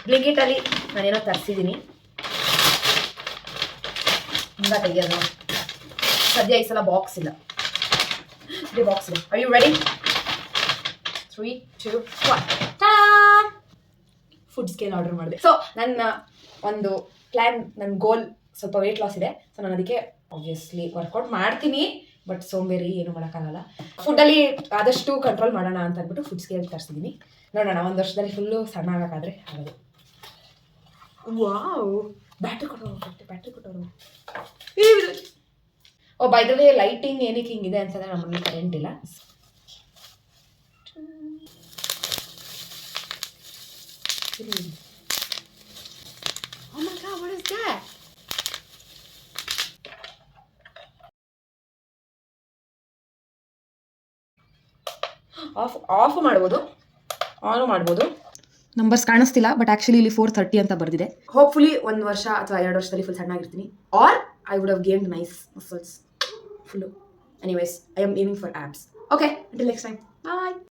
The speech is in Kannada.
ಬ್ಲಿಂಕಿಟಲ್ಲಿ ನಾನೇನೋ ತರಿಸಿದ್ದೀನಿ. ಹಿಂಗ ತೆಗಿಯೋದು. ಸದ್ಯ ಈ ಸಲ ಬಾಕ್ಸ್ ಇಲ್ಲ. ಬಾಕ್ಸ್ ಇದೆ. Are you ready? 3, 2, 1. Food scale order ಮಾಡಿದೆ. ಸೊ ನನ್ನ ಒಂದು ಪ್ಲ್ಯಾನ್, ನನ್ನ ಗೋಲ್ ಸ್ವಲ್ಪ ವೆಯ್ಟ್ ಲಾಸ್ ಇದೆ. ಸೊ ನಾನು ಅದಕ್ಕೆ ಆಬ್ವಿಯಸ್ಲಿ ವರ್ಕೌಟ್ ಮಾಡ್ತೀನಿ, ಬಟ್ ಸೋಂಬೇರಿ ಏನು ಮಾಡೋಕ್ಕಾಗಲ್ಲ. ಫುಡ್ಡಲ್ಲಿ ಆದಷ್ಟು ಕಂಟ್ರೋಲ್ ಮಾಡೋಣ ಅಂತ ಅಂದ್ಬಿಟ್ಟು ಫುಡ್ ಸ್ಕೇಲ್ ತರಿಸಿದ್ದೀನಿ. ನೋಡೋಣ, ಒಂದು ವರ್ಷದಲ್ಲಿ ಫುಲ್ಲು ಸಣ್ಣ ಆಗೋಕ್ಕಾದ್ರೆ ಆಗೋದು. ವಾವ್, ಬ್ಯಾಟ್ರಿ ಕೊಟ್ಟವರು. ಓ ಬೈ ದ ವೇ, ಲೈಟಿಂಗ್ ಏನಕ್ಕೆ ಹಿಂಗಿದೆ ಅಂತಂದರೆ ನಮ್ಮಲ್ಲಿ ಕರೆಂಟ್ ಇಲ್ಲ. Oh my god, what is that? Of ಮಾಡ್ಬೋದು, ಆನ್ ಮಾಡ್ಬೋದು. ನಂಬರ್ಸ್ ಕಾಣಿಸ್ತಿಲ್ಲ, ಬಟ್ ಆ್ಯಕ್ಚುಲಿ ಇಲ್ಲಿ 430 ಅಂತ ಬರ್ದಿದೆ. ಹೋಪ್ಫುಲಿ 1 ವರ್ಷ ಅಥವಾ 2 ವರ್ಷದಲ್ಲಿ ಫುಲ್ ಸಣ್ಣಾಗಿರ್ತೀನಿ, or I would have gained nice muscles full. Anyways, I am aiming for abs. Okay, until next time, bye.